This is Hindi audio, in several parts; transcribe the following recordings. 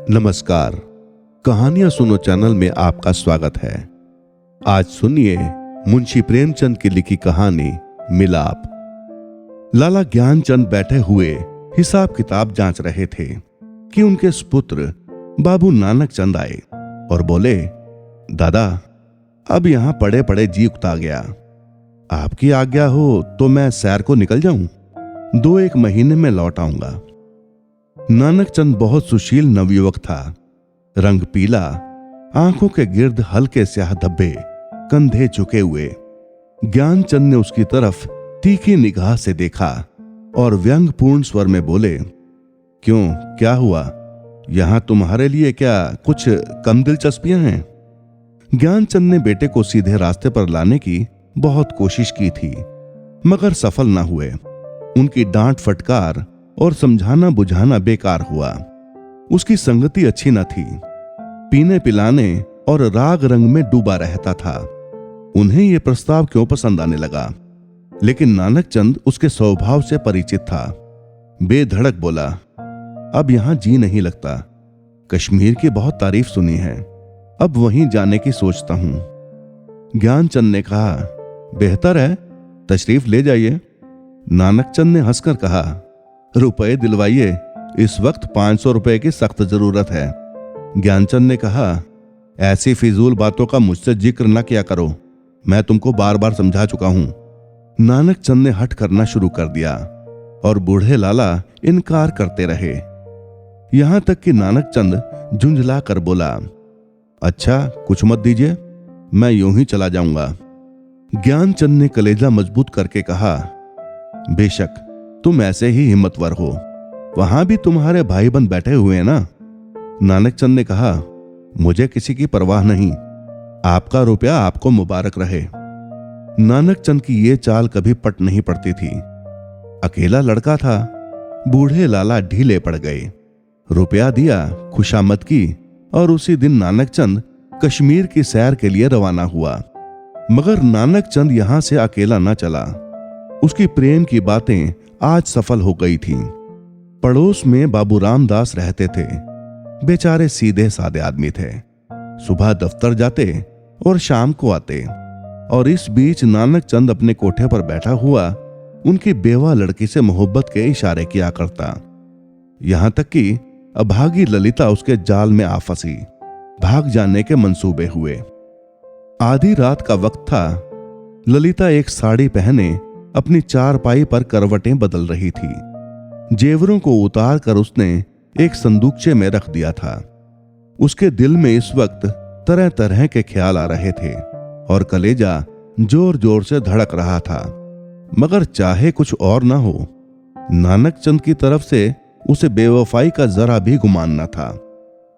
नमस्कार। कहानियां सुनो चैनल में आपका स्वागत है। आज सुनिए मुंशी प्रेमचंद की लिखी कहानी मिलाप। लाला ज्ञानचंद बैठे हुए हिसाब किताब जांच रहे थे कि उनके सुपुत्र बाबू नानक चंद आए और बोले, दादा अब यहां पड़े पड़े जी उकता गया। आपकी आज्ञा हो तो मैं सैर को निकल जाऊं, 2-1 महीने में लौट आऊंगा। नानक चंद बहुत सुशील नवयुवक था। रंग पीला, आंखों के गिर्द हल्के स्याह धब्बे, कंधे झुके हुए। ज्ञानचंद ने उसकी तरफ तीखी निगाह से देखा और व्यंग्यपूर्ण स्वर में बोले, क्यों, क्या हुआ? यहां तुम्हारे लिए क्या कुछ कम दिलचस्पियां हैं? ज्ञानचंद ने बेटे को सीधे रास्ते पर लाने की बहुत कोशिश की थी, मगर सफल न हुए। उनकी डांट फटकार और समझाना बुझाना बेकार हुआ। उसकी संगति अच्छी न थी, पीने पिलाने और राग रंग में डूबा रहता था। उन्हें यह प्रस्ताव क्यों पसंद आने लगा, लेकिन नानक चंद उसके स्वभाव से परिचित था। बेधड़क बोला, अब यहां जी नहीं लगता। कश्मीर की बहुत तारीफ सुनी है, अब वहीं जाने की सोचता हूं। ज्ञानचंद ने कहा, बेहतर है, तशरीफ ले जाइए। नानक चंद ने हंसकर कहा, रुपए दिलवाइए, इस वक्त 500 रुपए की सख्त जरूरत है। ज्ञानचंद ने कहा, ऐसी फिजूल बातों का मुझसे जिक्र न किया करो, मैं तुमको बार बार समझा चुका हूं। नानक चंद ने हठ करना शुरू कर दिया और बूढ़े लाला इनकार करते रहे। यहां तक कि नानक चंद झुंझला कर बोला, अच्छा कुछ मत दीजिए, मैं यूं ही चला जाऊंगा। ज्ञानचंद ने कलेजा मजबूत करके कहा, बेशक तुम ऐसे ही हिम्मतवर हो, वहां भी तुम्हारे भाई बंद बैठे हुए हैं ना। नानक चंद ने कहा, मुझे किसी की परवाह नहीं, आपका रुपया आपको मुबारक रहे। नानक चंद की ये चाल कभी पट नहीं पड़ती थी। अकेला लड़का था, बूढ़े लाला ढीले पड़ गए। रुपया दिया, खुशामद की और उसी दिन नानक चंद कश्मीर की सैर के लिए रवाना हुआ। मगर नानक चंद यहां से अकेला न चला। उसकी प्रेम की बातें आज सफल हो गई थीं। पड़ोस में बाबू रामदास रहते थे। बेचारे सीधे सादे आदमी थे, सुबह दफ्तर जाते और शाम को आते। और इस बीच नानक चंद अपने कोठे पर बैठा हुआ उनकी बेवा लड़की से मोहब्बत के इशारे किया करता। यहां तक कि अभागी ललिता उसके जाल में आ फंसी। भाग जाने के मंसूबे हुए। आधी रात का वक्त था। ललिता एक साड़ी पहने अपनी चारपाई पर करवटें बदल रही थी। जेवरों को उतार कर उसने एक संदूकचे में रख दिया था। उसके दिल में इस वक्त तरह तरह के ख्याल आ रहे थे और कलेजा जोर जोर से धड़क रहा था। मगर चाहे कुछ और ना हो, नानक चंद की तरफ से उसे बेवफाई का जरा भी गुमान न था।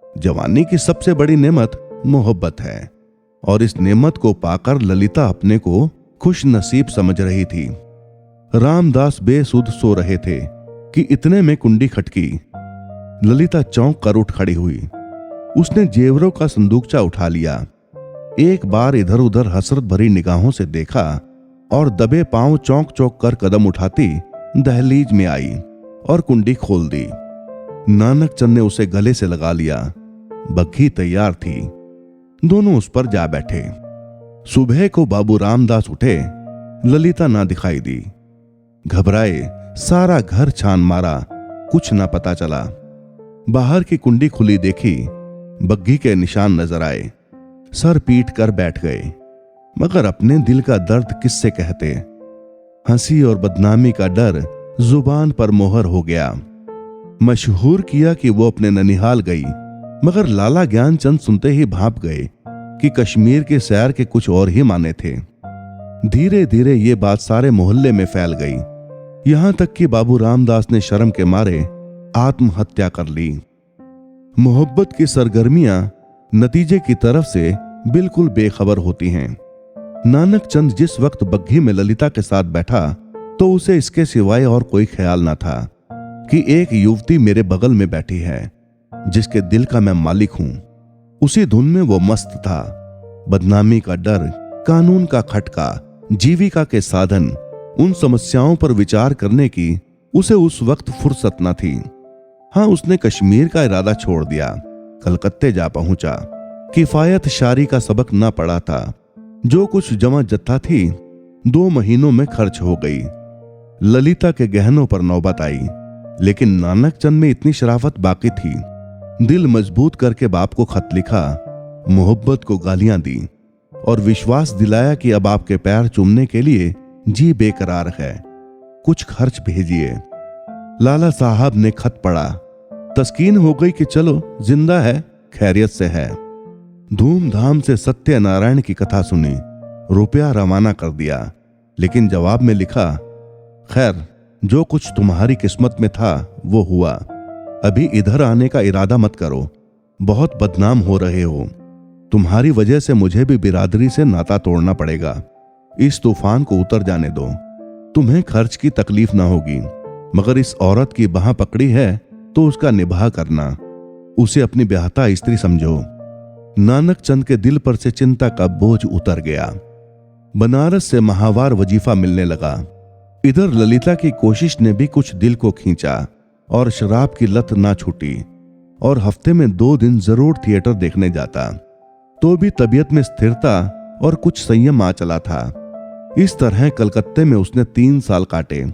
जवानी की सबसे बड़ी नेमत मोहब्बत है और इस नेमत को पाकर ललिता अपने को खुश नसीब समझ रही थी। रामदास बेसुध सो रहे थे कि इतने में कुंडी खटकी। ललिता चौंक कर उठ खड़ी हुई। उसने जेवरों का संदूकचा उठा लिया। एक बार इधर उधर हसरत भरी निगाहों से देखा और दबे पांव चौंक चौंक कर कदम उठाती दहलीज में आई और कुंडी खोल दी। नानक चंद ने उसे गले से लगा लिया। बग्घी तैयार थी। दोनों उस पर जा बैठे। सुबह को बाबू रामदास उठे, ललिता ना दिखाई दी। घबराए सारा घर छान मारा, कुछ ना पता चला। बाहर की कुंडी खुली देखी, बग्घी के निशान नजर आए। सर पीट कर बैठ गए। मगर अपने दिल का दर्द किससे कहते। हंसी और बदनामी का डर जुबान पर मोहर हो गया। मशहूर किया कि वो अपने ननिहाल गई, मगर लाला ज्ञानचंद सुनते ही भाप गए कि कश्मीर के सैर के कुछ और ही माने थे। धीरे धीरे ये बात सारे मोहल्ले में फैल गई। यहां तक कि बाबू रामदास ने शर्म के मारे आत्महत्या कर ली। मोहब्बत की सरगर्मियां नतीजे की तरफ से बिल्कुल बेखबर होती हैं। नानक चंद जिस वक्त बग्घी में ललिता के साथ बैठा तो उसे इसके सिवाय और कोई ख्याल ना था कि एक युवती मेरे बगल में बैठी है जिसके दिल का मैं मालिक हूं। उसी धुन में वो मस्त था। बदनामी का डर, कानून का खटका, जीविका के साधन, उन समस्याओं पर विचार करने की उसे उस वक्त फुर्सत न थी। हां, उसने कश्मीर का इरादा छोड़ दिया, कलकत्ते जा पहुंचा। किफायत शारी का सबक ना पड़ा था। जो कुछ जमा जत्था थी 2 महीनों में खर्च हो गई। ललिता के गहनों पर नौबत आई, लेकिन नानक चंद में इतनी शराफत बाकी थी। दिल मजबूत करके बाप को खत लिखा, मोहब्बत को गालियां दी और विश्वास दिलाया कि अब आपके पैर चूमने के लिए जी बेकरार है, कुछ खर्च भेजिए। लाला साहब ने खत पढ़ा। तस्कीन हो गई कि चलो जिंदा है, खैरियत से है। धूमधाम से सत्यनारायण की कथा सुनी, रुपया रवाना कर दिया, लेकिन जवाब में लिखा, खैर जो कुछ तुम्हारी किस्मत में था वो हुआ। अभी इधर आने का इरादा मत करो, बहुत बदनाम हो रहे हो। तुम्हारी वजह से मुझे भी बिरादरी से नाता तोड़ना पड़ेगा। इस तूफान को उतर जाने दो, तुम्हें खर्च की तकलीफ ना होगी, मगर इस औरत की बाह पकड़ी है तो उसका निभाह करना, उसे अपनी ब्याहता स्त्री समझो। नानक चंद के दिल पर से चिंता का बोझ उतर गया। बनारस से माहवार वजीफा मिलने लगा। इधर ललिता की कोशिश ने भी कुछ दिल को खींचा और शराब की लत ना छूटी, और हफ्ते में 2 दिन जरूर थिएटर देखने जाता। तो भी तबीयत में स्थिरता और कुछ संयम आ चला था। इस तरह कलकत्ते में उसने 3 साल काटे।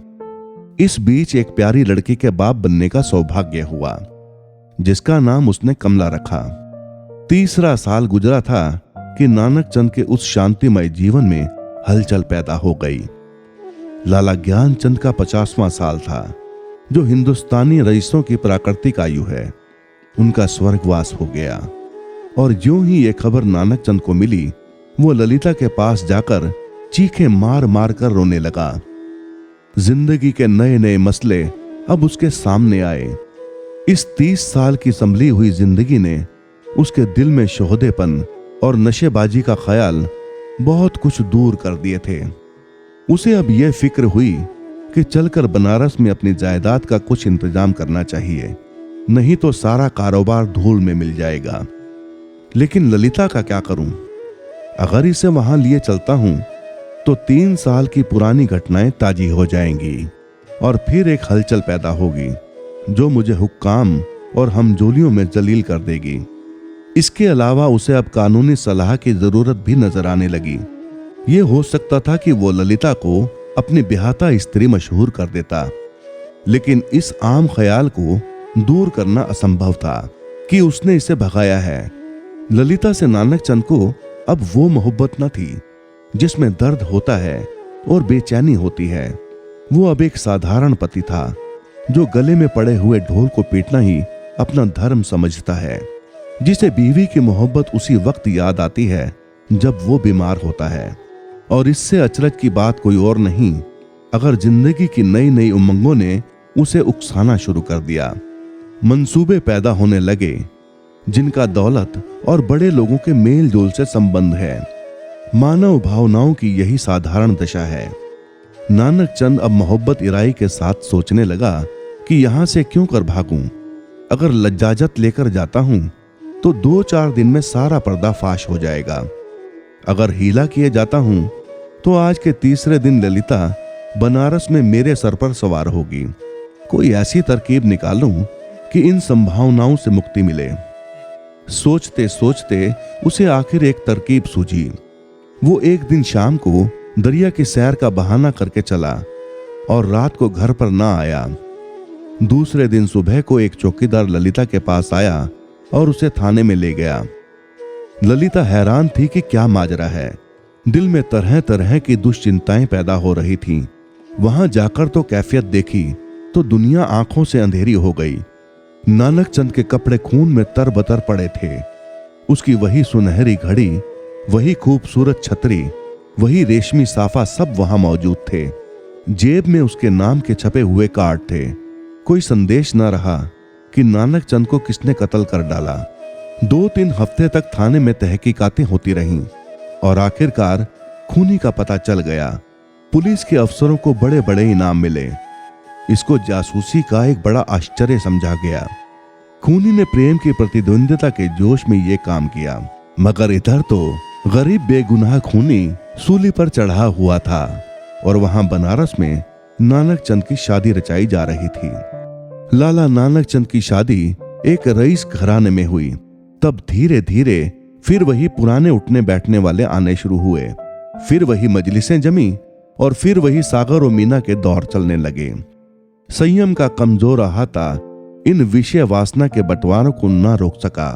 इस बीच एक प्यारी लड़की के बाप बनने का सौभाग्य हुआ, जिसका नाम उसने कमला रखा। 3रा साल गुजरा था कि नानक चंद के उस शांतिमय जीवन में हलचल पैदा हो गई। लाला ज्ञानचंद का 50वां साल था, जो हिंदुस्तानी रईसों की प्राकृतिक आयु है। उनका स्वर्गवास हो गया, और ज्यों ही ये खबर नानक चंद को मिली, वो ललिता के पास जाकर चीखें मार मार कर रोने लगा। जिंदगी के नए नए मसले अब उसके सामने आए। इस 30 साल की संभली हुई जिंदगी ने उसके दिल में शोहदेपन और नशेबाजी का ख्याल बहुत कुछ दूर कर दिए थे। उसे अब यह फिक्र हुई कि चलकर बनारस में अपनी जायदाद का कुछ इंतजाम करना चाहिए, नहीं तो सारा कारोबार धूल में मिल जाएगा। लेकिन ललिता का क्या करूं? अगर इसे वहां लिए चलता हूं तो 3 साल की पुरानी घटनाएं ताजी हो जाएंगी, और फिर एक हलचल पैदा होगी जो मुझे हुक्काम और हमजोलियों में जलील कर देगी। इसके अलावा उसे अब कानूनी सलाह की जरूरत भी नजर आने लगी। यह हो सकता था कि वो ललिता को अपनी ब्याहता स्त्री मशहूर कर देता, लेकिन इस आम ख्याल को दूर करना असंभव था कि उसने इसे भगाया है। ललिता से नानक चंद को अब वो मोहब्बत न थी जिसमें दर्द होता है और बेचैनी होती है। वो अब एक साधारण पति था, जो गले में पड़े हुए ढोल को पीटना ही अपना धर्म समझता है, जिसे बीवी की मोहब्बत उसी वक्त याद आती है जब वो बीमार होता है। और इससे अचरज की बात कोई और नहीं, अगर जिंदगी की नई नई उमंगों ने उसे उकसाना शुरू कर दिया। मंसूबे पैदा होने लगे जिनका दौलत और बड़े लोगों के मेल जोल से संबंध है। मानव भावनाओं की यही साधारण दशा है। नानक चंद अब मोहब्बत इराई के साथ सोचने लगा कि यहां से क्यों कर भागूं। अगर लज्जाजत लेकर जाता हूं तो 2-4 दिन में सारा पर्दाफाश हो जाएगा। अगर हीला किए जाता हूं तो आज के 3रे दिन ललिता बनारस में मेरे सर पर सवार होगी। कोई ऐसी तरकीब निकालूं कि इन संभावनाओं से मुक्ति मिले। सोचते सोचते उसे आखिर एक तरकीब सूझी। वो एक दिन शाम को दरिया की सैर का बहाना करके चला और रात को घर पर ना आया। दूसरे दिन सुबह को एक चौकीदार ललिता के पास आया और उसे थाने में ले गया। ललिता हैरान थी कि क्या माजरा है। दिल में तरह तरह की दुश्चिंताएं पैदा हो रही थीं। वहां जाकर तो कैफियत देखी तो दुनिया आंखों से अंधेरी हो गई। नानक चंद के कपड़े खून में तरबतर पड़े थे। उसकी वही सुनहरी घड़ी, वही खूबसूरत छतरी, वही रेशमी साफा सब वहां मौजूद थे। जेब में उसके नाम के छपे हुए कार्ड थे। कोई संदेश न रहा कि नानक चंद को किसने कत्ल कर डाला। 2-3 हफ्ते तक थाने में तहकीकातें होती रहीं और आखिरकार खूनी का पता चल गया। पुलिस के अफसरों को बड़े बड़े इनाम मिले। इसको जासूसी का एक बड़ा आश्चर्य समझा गया। खूनी ने प्रेम की प्रतिद्वंदिता के जोश में यह काम किया, मगर इधर तो गरीब बेगुनाह खूनी सूली पर चढ़ा हुआ था और वहां बनारस में नानक चंद की शादी रचाई जा रही थी। लाला नानक चंद की शादी एक रईस घराने में हुई तब धीरे धीरे फिर वही पुराने उठने बैठने वाले आने शुरू हुए, फिर वही मजलिसें जमी और फिर वही सागर और मीना के दौर चलने लगे। संयम का कमजोर अहाता इन विषय वासना के बंटवारों को न रोक सका।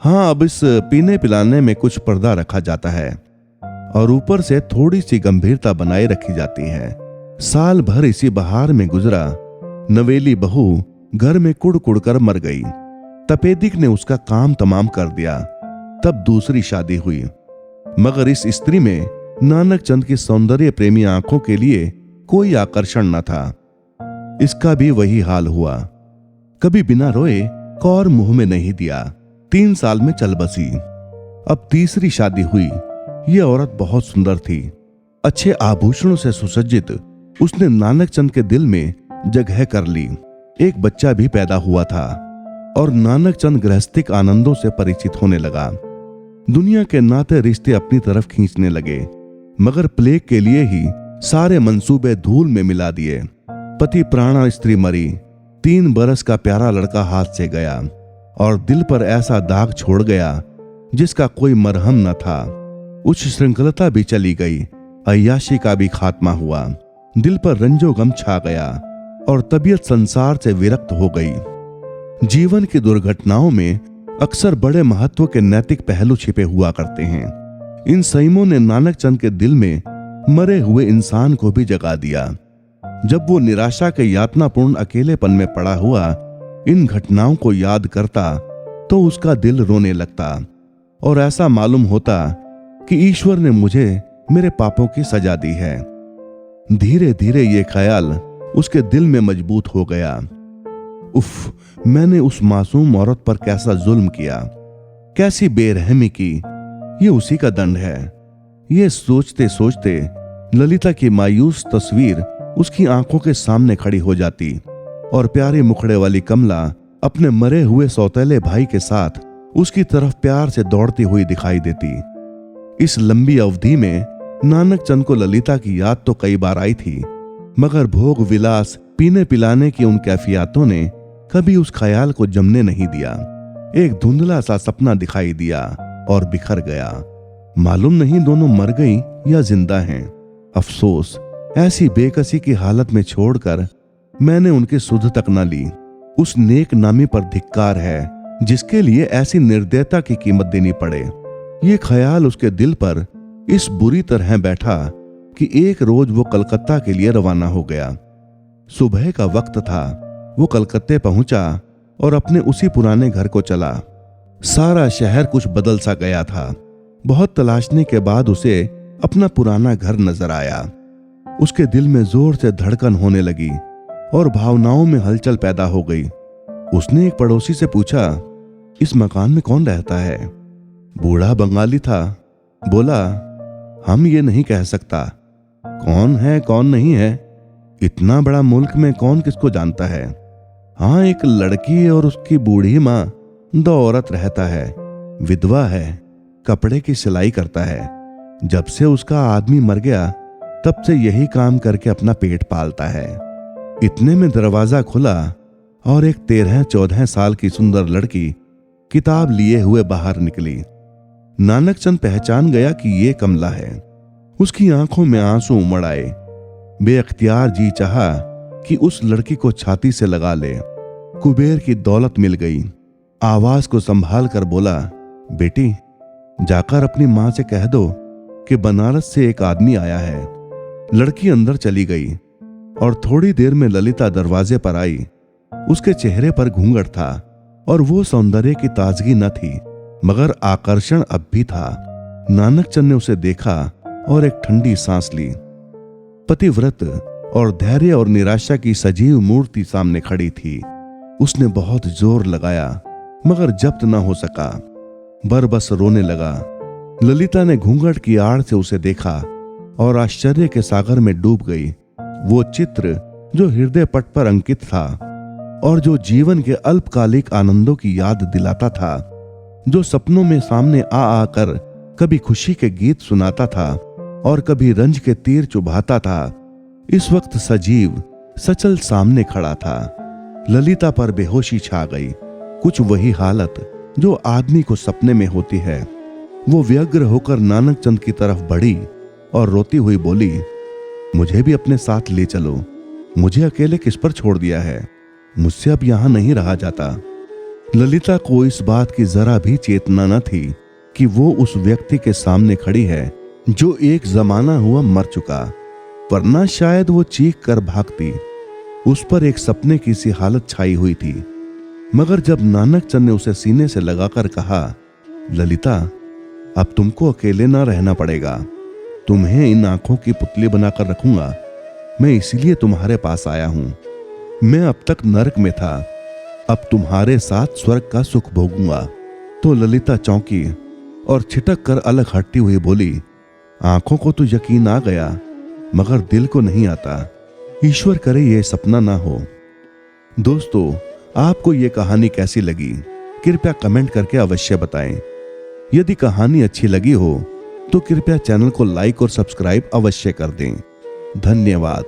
हाँ, अब इस पीने पिलाने में कुछ पर्दा रखा जाता है और ऊपर से थोड़ी सी गंभीरता बनाए रखी जाती है। साल भर इसी बहार में गुजरा। नवेली बहू घर में कुड़ कुड़ कर मर गई। तपेदिक ने उसका काम तमाम कर दिया। तब दूसरी शादी हुई, मगर इस स्त्री में नानक चंद की सौंदर्य प्रेमी आंखों के लिए कोई आकर्षण न था। इसका भी वही हाल हुआ। कभी बिना रोए कौर मुंह में नहीं दिया। 3 साल में चल बसी। अब तीसरी शादी हुई। यह औरत बहुत सुंदर थी। अच्छे आभूषणों से सुसज्जित उसने नानक चंद के दिल में जगह कर ली। एक बच्चा भी पैदा हुआ था और नानक चंद गृहस्थिक आनंदों से परिचित होने लगा। दुनिया के नाते रिश्ते अपनी तरफ खींचने लगे, मगर प्लेग के लिए ही सारे मंसूबे धूल में मिला दिए। पति प्राणा स्त्री मरी। 3 बरस का प्यारा लड़का हाथ से गया और दिल पर ऐसा दाग छोड़ गया जिसका कोई मरहम न था। उच्च श्रृंखलता भी चली गई। अय्याशी का भी खात्मा हुआ। दिल पर रंजो गम छा गया और तबीयत संसार से विरक्त हो गई। जीवन की दुर्घटनाओं में अक्सर बड़े महत्व के नैतिक पहलू छिपे हुआ करते हैं। इन संयमों ने नानक चंद के दिल में मरे हुए इंसान को भी जगा दिया। जब वो निराशा के यातनापूर्ण अकेलेपन में पड़ा हुआ इन घटनाओं को याद करता तो उसका दिल रोने लगता और ऐसा मालूम होता कि ईश्वर ने मुझे मेरे पापों की सजा दी है। धीरे धीरे ये ख्याल उसके दिल में मजबूत हो गया। उफ, मैंने उस मासूम औरत पर कैसा जुल्म किया, कैसी बेरहमी की। ये उसी का दंड है। ये सोचते सोचते ललिता की मायूस तस्वीर उसकी आंखों के सामने खड़ी हो जाती और प्यारे मुखड़े वाली कमला अपने मरे हुए सौतेले भाई के साथ उसकी तरफ प्यार से दौड़ती हुई दिखाई देती। इस लंबी अवधि में नानक चंद को ललिता की याद तो कई बार आई थी, मगर भोग विलास पीने पिलाने की उन कैफियतों ने कभी उस ख्याल को जमने नहीं दिया। एक धुंधला सा सपना दिखाई दिया और बिखर गया। मालूम नहीं दोनों मर गई या जिंदा हैं। अफसोस, ऐसी बेकसी की हालत में छोड़कर मैंने उनकी सुध तक न ली। उस नेक नामी पर धिक्कार है जिसके लिए ऐसी निर्दयता की कीमत देनी पड़े। ये ख्याल उसके दिल पर इस बुरी तरह बैठा कि एक रोज वो कलकत्ता के लिए रवाना हो गया। सुबह का वक्त था। वो कलकत्ते पहुंचा और अपने उसी पुराने घर को चला। सारा शहर कुछ बदल सा गया था। बहुत तलाशने के बाद उसे अपना पुराना घर नजर आया। उसके दिल में जोर से धड़कन होने लगी और भावनाओं में हलचल पैदा हो गई। उसने एक पड़ोसी से पूछा, इस मकान में कौन रहता है? बूढ़ा बंगाली था। बोला, हम ये नहीं कह सकता कौन है कौन नहीं है। इतना बड़ा मुल्क में कौन किसको जानता है। हाँ, एक लड़की और उसकी बूढ़ी माँ, 2 औरत रहता है। विधवा है, कपड़े की सिलाई करता है। जब से उसका आदमी मर गया तब से यही काम करके अपना पेट पालता है। इतने में दरवाजा खुला और एक 13-14 साल की सुंदर लड़की किताब लिए हुए बाहर निकली। नानक चंद पहचान गया कि ये कमला है। उसकी आंखों में आंसू उमड़ आए। बेअख्तियार जी चाहा कि उस लड़की को छाती से लगा ले। कुबेर की दौलत मिल गई। आवाज को संभाल कर बोला, बेटी, जाकर अपनी मां से कह दो कि बनारस से एक आदमी आया है। लड़की अंदर चली गई और थोड़ी देर में ललिता दरवाजे पर आई। उसके चेहरे पर घूंघट था और वो सौंदर्य की ताजगी न थी, मगर आकर्षण अब भी था। नानक चंद ने उसे देखा और एक ठंडी सांस ली। पतिव्रत और धैर्य और निराशा की सजीव मूर्ति सामने खड़ी थी। उसने बहुत जोर लगाया मगर जब्त न हो सका। बरबस रोने लगा। ललिता ने घूंघट की आड़ से उसे देखा और आश्चर्य के सागर में डूब गई। वो चित्र जो हृदय पट पर अंकित था और जो जीवन के अल्पकालिक आनंदों की याद दिलाता था, जो सपनों में सामने आ आकर कभी खुशी के गीत सुनाता था और कभी रंज के तीर चुभाता था, इस वक्त सजीव सचल सामने खड़ा था। ललिता पर बेहोशी छा गई। कुछ वही हालत जो आदमी को सपने में होती है। वो व्यग्र होकर नानक चंद की तरफ बढ़ी और रोती हुई बोली, मुझे भी अपने साथ ले चलो, मुझे अकेले किस पर छोड़ दिया है, मुझसे अब यहां नहीं रहा जाता। ललिता को इस बात की जरा भी चेतना न थी कि वो उस व्यक्ति के सामने खड़ी है जो एक जमाना हुआ मर चुका, वरना शायद वो चीख कर भागती। उस पर एक सपने की सी हालत छाई हुई थी। मगर जब नानक चंद ने उसे सीने से लगाकर कहा, ललिता, अब तुमको अकेले ना रहना पड़ेगा, तुम्हें इन आंखों की पुतली बनाकर रखूंगा, मैं इसीलिए तुम्हारे पास आया हूं। मैं अब तक नरक में था, अब तुम्हारे साथ स्वर्ग का सुख भोगूंगा। तो ललिता चौंकी और छिटक कर अलग हटती हुई बोली, आंखों को तो यकीन आ गया, मगर दिल को नहीं आता। ईश्वर करे ये सपना ना हो। दोस्तों, आपको ये कहानी कैसी लगी कृपया कमेंट करके अवश्य बताएं। यदि कहानी अच्छी लगी हो तो कृपया चैनल को लाइक और सब्सक्राइब अवश्य कर दें। धन्यवाद।